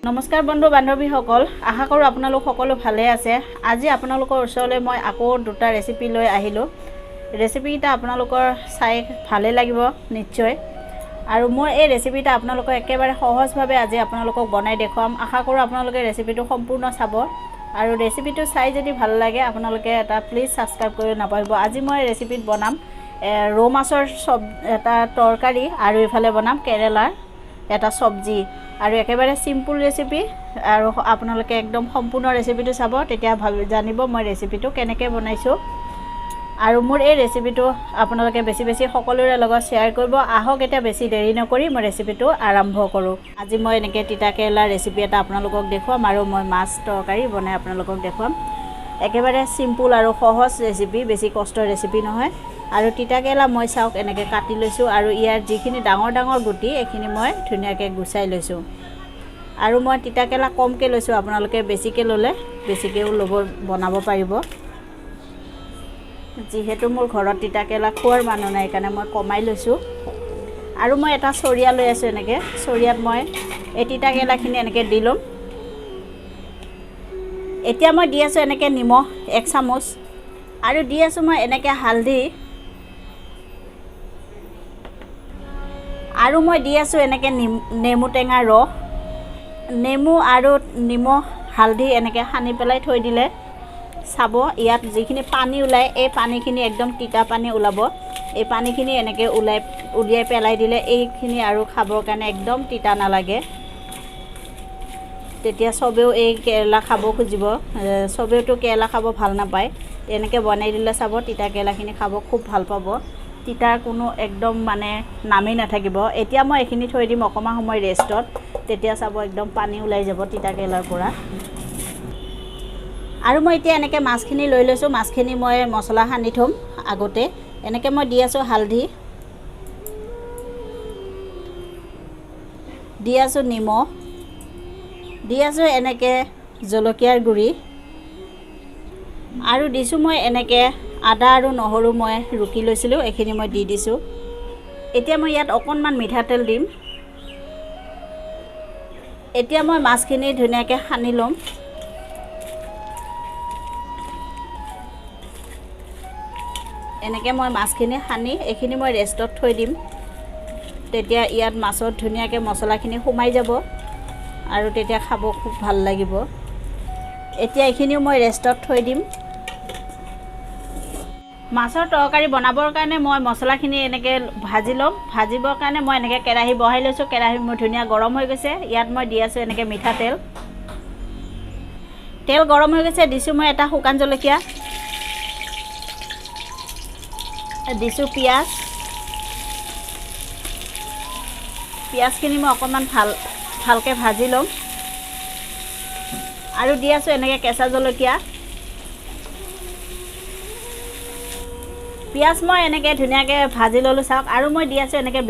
নমস্কাৰ বন্ধু বান্ধৱীসকল, আশা কৰোঁ আপোনালোক সকলো ভালে আছে। আজি আপোনালোকৰ ওচৰলৈ মই আকৌ দুটা ৰেচিপি লৈ আহিলোঁ। ৰেচিপিকেইটা আপোনালোকৰ চাই ভালে লাগিব নিশ্চয়। আৰু মোৰ এই ৰেচিপিটা আপোনালোকক একেবাৰে সহজভাৱে আজি আপোনালোকক বনাই দেখুৱাম। আশা কৰোঁ আপোনালোকে ৰেচিপিটো সম্পূৰ্ণ চাব আৰু ৰেচিপিটো চাই যদি ভাল লাগে আপোনালোকে এটা প্লিজ ছাবস্ক্ৰাইব কৰি নাপাহৰিব। আজি মই ৰেচিপিত বনাম ৰৌ মাছৰ এটা তৰকাৰী আৰু ইফালে বনাম কেৰেলাৰ এটা চব্জি আৰু একেবাৰে সিম্পল ৰেচিপি। আৰু আপোনালোকে একদম সম্পূৰ্ণ ৰেচিপিটো চাব, তেতিয়া জানিব মই ৰেচিপিটো কেনেকৈ বনাইছোঁ। আৰু মোৰ এই ৰেচিপিটো আপোনালোকে বেছি সকলোৰে লগত শ্বেয়াৰ কৰিব। আহক এতিয়া বেছি দেৰি নকৰি মই ৰেচিপিটো আৰম্ভ কৰোঁ। আজি মই এনেকৈ তিতা কেৰেলাৰ ৰেচিপি এটা আপোনালোকক দেখুৱাম আৰু মই মাছ তৰকাৰী বনাই আপোনালোকক দেখুৱাম। একেবাৰে সিম্পল আৰু সহজ ৰেচিপি, বেছি কষ্টৰ ৰেচিপি নহয়। আৰু তিতা কেৰেলা মই চাওক এনেকৈ কাটি লৈছোঁ আৰু ইয়াৰ যিখিনি ডাঙৰ গুটি এইখিনি মই ধুনীয়াকৈ গুচাই লৈছোঁ। আৰু মই তিতা কেৰেলা কমকৈ লৈছোঁ, আপোনালোকে বেছিকৈ ল'লে বেছিকৈও বনাব পাৰিব। যিহেতু মোৰ ঘৰত তিতা কেৰেলা খোৱাৰ মানুহ নাই সেইকাৰণে মই কমাই লৈছোঁ। আৰু মই এটা চৰিয়া লৈ আছোঁ, এনেকৈ চৰিয়াত মই এই তিতা কেৰেলাখিনি এনেকৈ দি ল'ম। এতিয়া মই দি আছোঁ এনেকৈ নিমখ 1 চামুচ আৰু দি আছোঁ মই এনেকৈ হালধি আৰু মই দি আছোঁ এনেকৈ নেমু টেঙা ৰস। নেমু আৰু নিমখ হালধি এনেকৈ সানি পেলাই থৈ দিলে চাব ইয়াত যিখিনি পানী ওলায় এই পানীখিনি একদম তিতা পানী ওলাব। এই পানীখিনি এনেকৈ উলিয়াই পেলাই দিলে এইখিনি আৰু খাবৰ কাৰণে একদম তিতা নালাগে। তেতিয়া চবেও এই কেৰেলা খাব খুজিব। চবেওতো কেৰেলা খাব ভাল নাপায়। এনেকৈ বনাই দিলে চাব তিতা কেৰেলাখিনি খাব খুব ভাল পাব। তিতাৰ কোনো একদম মানে নামেই নাথাকিব। এতিয়া মই এইখিনি থৈ দিম অকণমান সময় ৰেষ্টত, তেতিয়া চাব একদম পানী ওলাই যাব তিতা কেৰেলাৰ পৰা। আৰু মই এতিয়া এনেকৈ মাছখিনি লৈ লৈছোঁ। মাছখিনি মই মছলা সানি থ'ম আগতে। এনেকৈ মই দি আছোঁ হালধি, দি আছোঁ নিমখ, দি আছোঁ এনেকৈ জলকীয়াৰ গুড়ি আৰু দিছোঁ মই এনেকৈ আদা আৰু নহৰু মই ৰুকি লৈছিলোঁ, এইখিনি মই দি দিছোঁ। এতিয়া মই ইয়াত অকণমান মিঠাতেল দিম। এতিয়া মই মাছখিনি ধুনীয়াকৈ সানি ল'ম। এনেকৈ মই মাছখিনি সানি এইখিনি মই ৰেষ্টত থৈ দিম। তেতিয়া ইয়াত মাছত ধুনীয়াকৈ মছলাখিনি সোমাই যাব আৰু তেতিয়া খাব খুব ভাল লাগিব। এতিয়া এইখিনিও মই ৰেষ্টত থৈ দিম। মাছৰ তৰকাৰী বনাবৰ কাৰণে মই মছলাখিনি এনেকৈ ভাজি ল'ম। ভাজিবৰ কাৰণে মই এনেকৈ কেৰাহী বহাই লৈছোঁ। কেৰাহী মোৰ ধুনীয়া গৰম হৈ গৈছে। ইয়াত মই দি আছোঁ এনেকৈ মিঠাতেল। তেল গৰম হৈ গৈছে, দিছোঁ মই এটা শুকান জলকীয়া, দিছোঁ পিঁয়াজখিনি মই অকণমান ভালকৈ ভাজি ল'ম। আৰু দি আছোঁ এনেকৈ কেঁচা জলকীয়া। পিঁয়াজ মই এনেকৈ ধুনীয়াকৈ ভাজি ল'লোঁ চাওক। আৰু মই দি আছোঁ এনেকৈ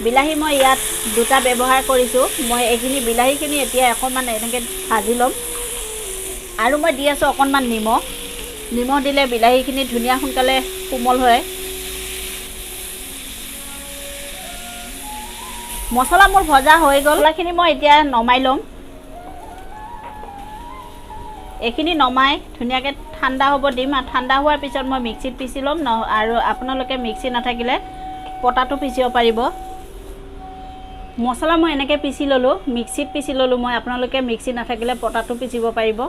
বিলাহী মই ইয়াত 2টা ব্যৱহাৰ কৰিছোঁ। মই এইখিনি বিলাহীখিনি এতিয়া অকণমান এনেকৈ ভাজি ল'ম। আৰু মই দি আছোঁ অকণমান নিমখ দিলে বিলাহীখিনি ধুনীয়া সোনকালে কোমল হয়। মছলা মোৰ ভজা হৈ গ'ল। মছলাখিনি মই এতিয়া নমাই ল'ম। এইখিনি নমাই ধুনীয়াকৈ ঠাণ্ডা হ'ব দিম। আৰু ঠাণ্ডা হোৱাৰ পিছত মই মিক্সিত পিচি ল'ম। আৰু আপোনালোকে মিক্সি নাথাকিলে পটাটো পিচিব পাৰিব। মছলা মই এনেকৈ পিচি ল'লোঁ, মিক্সিত পিচি ল'লোঁ মই। আপোনালোকে মিক্সি নাথাকিলে পটাটো পিচিব পাৰিব।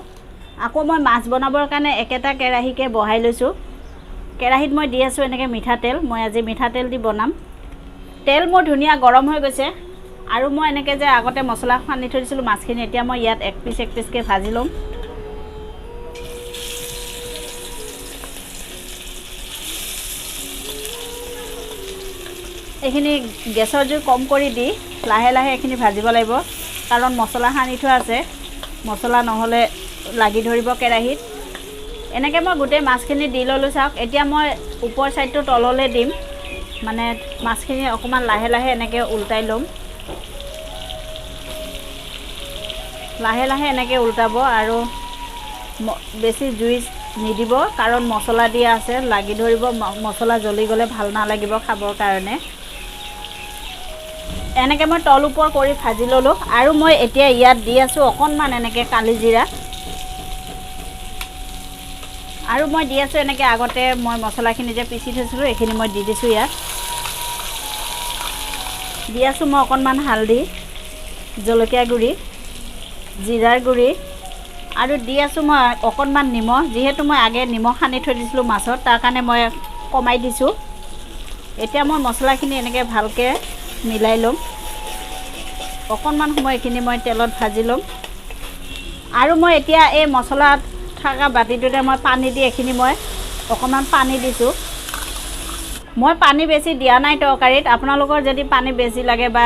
আকৌ মই মাছ বনাবৰ কাৰণে একেটা কেৰাহীকে বহাই লৈছোঁ। কেৰাহীত মই দি আছোঁ এনেকৈ মিঠাতেল। মই আজি মিঠাতেল দি বনাম। তেল মোৰ ধুনীয়া গৰম হৈ গৈছে। আৰু মই এনেকৈ যে আগতে মছলা সানি থৈ দিছিলোঁ মাছখিনি, এতিয়া মই ইয়াত এক পিচকৈ ভাজি ল'ম। এইখিনি গেছৰ জুই কম কৰি দি লাহে এইখিনি ভাজিব লাগিব, কাৰণ মছলা সানি থোৱা আছে। মছলা নহ'লে লাগি ধৰিব কেৰাহীত। এনেকৈ মই গোটেই মাছখিনি দি ল'লোঁ চাওক। এতিয়া মই ওপৰ ছাইডটো তললৈ দিম, মানে মাছখিনি অকণমান লাহে এনেকৈ উল্টাই ল'ম। লাহে এনেকৈ উল্টাব আৰু বেছি জুই নিদিব, কাৰণ মছলা দিয়া আছে, লাগি ধৰিব। মছলা জ্বলি গ'লে ভাল নালাগিব খাবৰ কাৰণে। এনেকৈ মই তল ওপৰ কৰি ভাজি ল'লোঁ আৰু মই এতিয়া ইয়াত দি আছোঁ অকণমান এনেকৈ কালি জিৰা আৰু মই দি আছোঁ এনেকৈ আগতে মই মছলাখিনি যে পিচি থৈছিলোঁ এইখিনি মই দি দিছোঁ ইয়াত দি আছোঁ মই অকণমান হালধি জলকীয়া গুড়ি জিৰাৰ গুড়ি আৰু দি আছোঁ মই অকণমান নিমখ যিহেতু মই আগে নিমখ সানি থৈ দিছিলোঁ মাছত তাৰ কাৰণে মই কমাই দিছোঁ এতিয়া মই মছলাখিনি এনেকৈ ভালকৈ মিলাই ল'ম অকণমান সময় এইখিনি মই তেলত ভাজি ল'ম আৰু মই এতিয়া এই মছলাত থকা বাতিটোতে মই পানী দি এইখিনি মই অকণমান পানী দিছোঁ মই পানী বেছি দিয়া নাই তৰকাৰীত আপোনালোকৰ যদি পানী বেছি লাগে বা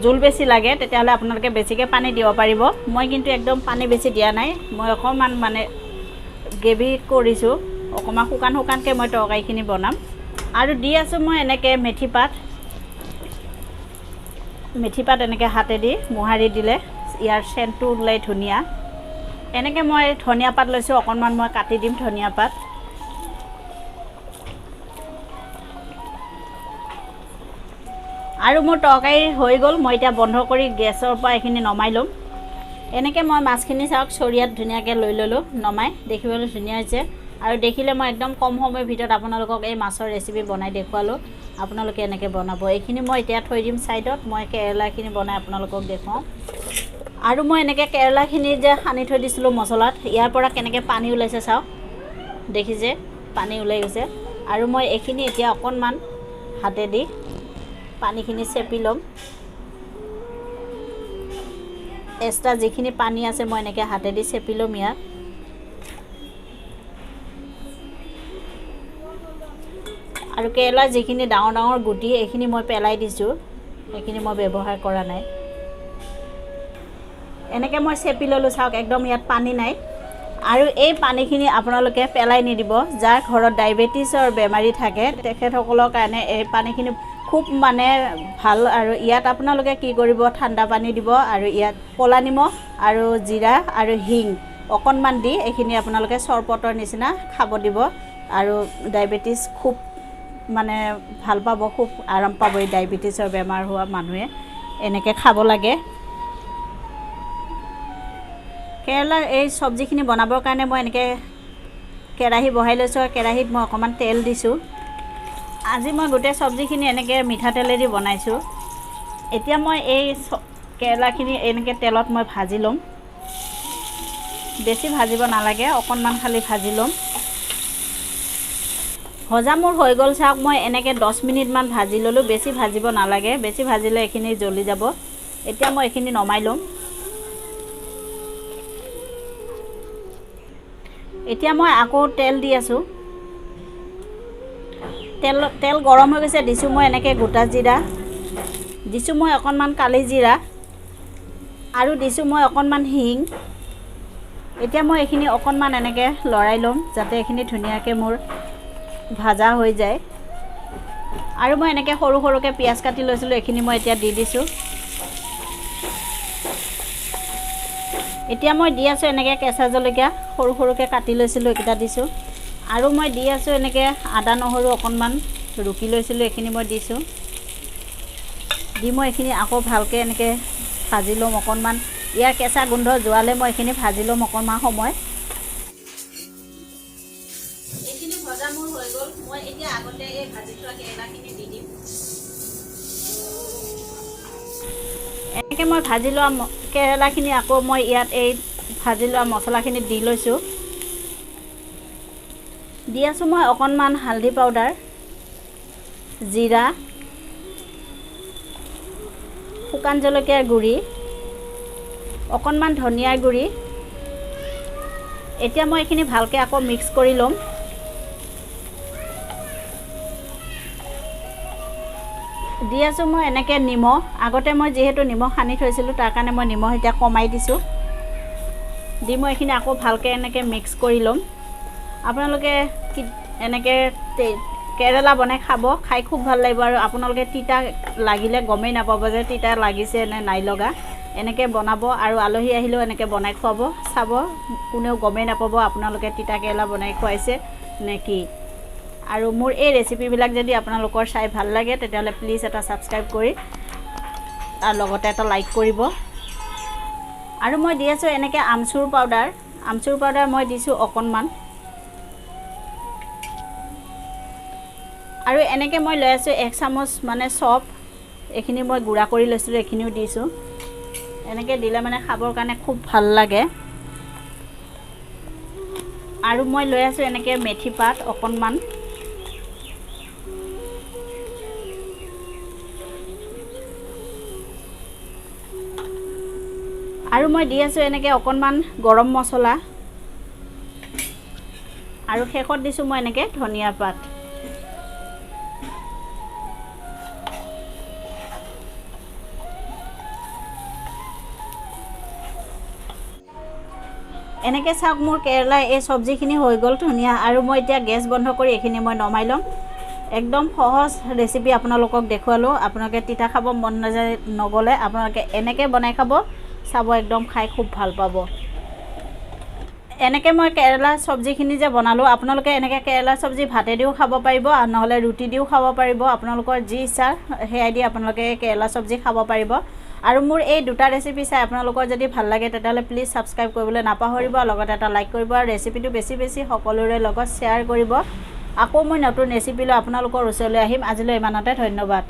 জোল বেছি লাগে তেতিয়াহ'লে আপোনালোকে বেছিকৈ পানী দিব পাৰিব মই কিন্তু একদম পানী বেছি দিয়া নাই মই অকণমান মানে গ্ৰেভি কৰিছোঁ অকণমান শুকান শুকানকৈ মই তৰকাৰীখিনি বনাম আৰু দি আছোঁ মই এনেকৈ মেথি পাত এনেকৈ হাতেদি মোহাৰি দিলে ইয়াৰ চেণ্টটো ওলাই ধুনীয়া এনেকৈ মই ধনিয়া পাত লৈছোঁ অকণমান মই কাটি দিম ধনিয়া পাত আৰু মোৰ তৰকাৰী হৈ গ'ল মই এতিয়া বন্ধ কৰি গেছৰ পৰা এইখিনি নমাই ল'ম এনেকৈ মই মাছখিনি চাওক চৰিয়াত ধুনীয়াকৈ লৈ ল'লোঁ নমাই দেখিবলৈ ধুনীয়া হৈছে আৰু দেখিলে মই একদম কম সময়ৰ ভিতৰত আপোনালোকক এই মাছৰ ৰেচিপি বনাই দেখুৱালোঁ আপোনালোকে এনেকৈ বনাব এইখিনি মই এতিয়া থৈ দিম ছাইডত মই কেৰেলাখিনি বনাই আপোনালোকক দেখুৱাওঁ আৰু মই এনেকৈ কেৰেলাখিনি যে সানি থৈ দিছিলোঁ মছলাত ইয়াৰ পৰা কেনেকৈ পানী ওলাইছে চাওক দেখিছে পানী ওলাই গৈছে আৰু মই এইখিনি এতিয়া অকণমান হাতেদি পানীখিনি চেপি ল'ম এক্সট্ৰা যিখিনি পানী আছে মই এনেকৈ হাতেদি চেপি ল'ম ইয়াত আৰু কেৰেলাৰ যিখিনি ডাঙৰ ডাঙৰ গুটি এইখিনি মই পেলাই দিছোঁ এইখিনি মই ব্যৱহাৰ কৰা নাই এনেকৈ মই চেপি ল'লোঁ চাওক একদম ইয়াত পানী নাই আৰু এই পানীখিনি আপোনালোকে পেলাই নিদিব যাৰ ঘৰত ডায়েবেটিছৰ বেমাৰী থাকে তেখেতসকলৰ কাৰণে এই পানীখিনি খুব মানে ভাল আৰু ইয়াত আপোনালোকে কি কৰিব ঠাণ্ডা পানী দিব আৰু ইয়াত ক'লা নিমখ আৰু জিৰা আৰু হিং অকণমান দি এইখিনি আপোনালোকে চৰবতৰ নিচিনা খাব দিব আৰু ডায়েবেটিছ খুব মানে ভাল পাব খুব আৰাম পাব এই ডায়েবেটিছৰ বেমাৰ হোৱা মানুহে এনেকৈ খাব লাগে কেৰেলাৰ এই চব্জিখিনি বনাবৰ কাৰণে মই এনেকৈ কেৰাহী বহাই লৈছোঁ আৰু কেৰাহীত মই অকণমান তেল দিছোঁ আজি মই গোটেই চব্জিখিনি এনেকৈ মিঠাতেলেদি বনাইছোঁ এতিয়া মই এই কেৰেলাখিনি এনেকৈ তেলত মই ভাজি ল'ম বেছি ভাজিব নালাগে অকণমান খালি ভাজি ল'ম ভজা মোৰ হৈ গ'ল চাওক মই এনেকৈ 10 মিনিটমান ভাজি ল'লোঁ বেছি ভাজিব নালাগে বেছি ভাজিলে এইখিনি জ্বলি যাব এতিয়া মই এইখিনি নমাই ল'ম এতিয়া মই আকৌ তেল দি আছোঁ তেল গৰম হৈ গৈছে দিছোঁ মই এনেকৈ গোটা জিৰা দিছোঁ মই অকণমান কালি জিৰা আৰু দিছোঁ মই অকণমান হিং এতিয়া মই এইখিনি অকণমান এনেকৈ লৰাই ল'ম যাতে এইখিনি ধুনীয়াকৈ মোৰ ভাজা হৈ যায় আৰু মই এনেকৈ সৰু সৰুকৈ পিঁয়াজ কাটি লৈছিলোঁ এইখিনি মই এতিয়া দি দিছোঁ এতিয়া মই দি আছোঁ এনেকৈ কেঁচা জলকীয়া সৰু সৰুকৈ কাটি লৈছিলোঁ এইকেইটা দিছোঁ আৰু মই দি আছোঁ এনেকৈ আদা নহৰু অকণমান ৰুকি লৈছিলোঁ এইখিনি মই দিছোঁ দি মই এইখিনি আকৌ ভালকৈ এনেকৈ ভাজি ল'ম অকণমান ইয়াৰ কেঁচা গোন্ধ যোৱালে মই এইখিনি ভাজি ল'ম অকণমান সময় এইখিনি ভজা মোৰ হৈ গ'ল মই এতিয়া আগতে এই ভাজি থোৱা কেৰেলাখিনি দি দিম এনেকৈ মই ভাজি লোৱা কেৰেলাখিনি আকৌ মই ইয়াত এই ভাজি লোৱা মছলাখিনি দি লৈছোঁ দি আছোঁ মই অকণমান হালধি পাউডাৰ জিৰা শুকান জলকীয়াৰ গুড়ি অকণমান ধনিয়াৰ গুড়ি এতিয়া মই এইখিনি ভালকৈ আকৌ মিক্স কৰি ল'ম দি আছোঁ মই এনেকৈ নিমখ আগতে মই যিহেতু নিমখ সানি থৈছিলোঁ তাৰ কাৰণে মই নিমখ এতিয়া কমাই দিছোঁ দি মই এইখিনি আকৌ ভালকৈ এনেকৈ মিক্স কৰি ল'ম আপোনালোকে এনেকৈ কেৰেলা বনাই খাব খাই খুব ভাল লাগিব আৰু আপোনালোকে তিতা লাগিলে গমেই নাপাব যে তিতা লাগিছে নে নাই লগা এনেকৈ বনাব আৰু আলহী আহিলেও এনেকৈ বনাই খুৱাব চাব কোনেও গমেই নাপাব আপোনালোকে তিতা কেৰেলা বনাই খুৱাইছে নে কি আৰু মোৰ এই ৰেচিপিবিলাক যদি আপোনালোকৰ চাই ভাল লাগে তেতিয়াহ'লে প্লিজ এটা ছাবস্ক্ৰাইব কৰি আৰু লগতে এটা লাইক কৰিব আৰু মই দি আছোঁ এনেকৈ আমচুৰ পাউডাৰ মই দিছোঁ অকণমান আৰু এনেকৈ মই লৈ আছোঁ 1 চামুচ মানে চপ এইখিনি মই গুড়া কৰি লৈছিলোঁ এইখিনিও দিছোঁ এনেকৈ দিলে মানে খাবৰ কাৰণে খুব ভাল লাগে আৰু মই লৈ আছোঁ এনেকৈ মেথি পাত অকণমান আৰু মই দি আছোঁ এনেকৈ অকণমান গৰম মছলা আৰু শেষত দিছোঁ মই এনেকৈ ধনিয়া পাত এনেকৈ চাওক মোৰ কেৰেলা এই চব্জিখিনি হৈ গ'ল ধুনীয়া আৰু মই এতিয়া গেছ বন্ধ কৰি এইখিনি মই নমাই ল'ম একদম সহজ ৰেচিপি আপোনালোকক দেখুৱালোঁ আপোনালোকে তিতা খাব মন নাযায় নগ'লে আপোনালোকে এনেকৈ বনাই খাব চাব একদম খাই খুব ভাল পাব এনেকৈ মই কেৰেলা চব্জিখিনি যে বনালোঁ আপোনালোকে এনেকৈ কেৰেলা চব্জি ভাতেদিও খাব পাৰিব আৰু নহ'লে ৰুটি দিও খাব পাৰিব আপোনালোকৰ যি ইচ্ছা সেয়াই দি আপোনালোকে কেৰেলা চব্জি খাব পাৰিব আৰু মোৰ এই দুটা ৰেচিপি চাই আপোনালোকৰ যদি ভাল লাগে তেতিয়াহ'লে প্লিজ ছাবস্ক্ৰাইব কৰিবলৈ নাপাহৰিব লগতে এটা লাইক কৰিব আৰু ৰেচিপিটো বেছি সকলোৰে লগত শ্বেয়াৰ কৰিব আকৌ মই নতুন ৰেচিপি লৈ আপোনালোকৰ ওচৰলৈ আহিম আজিলৈ ইমানতে ধন্যবাদ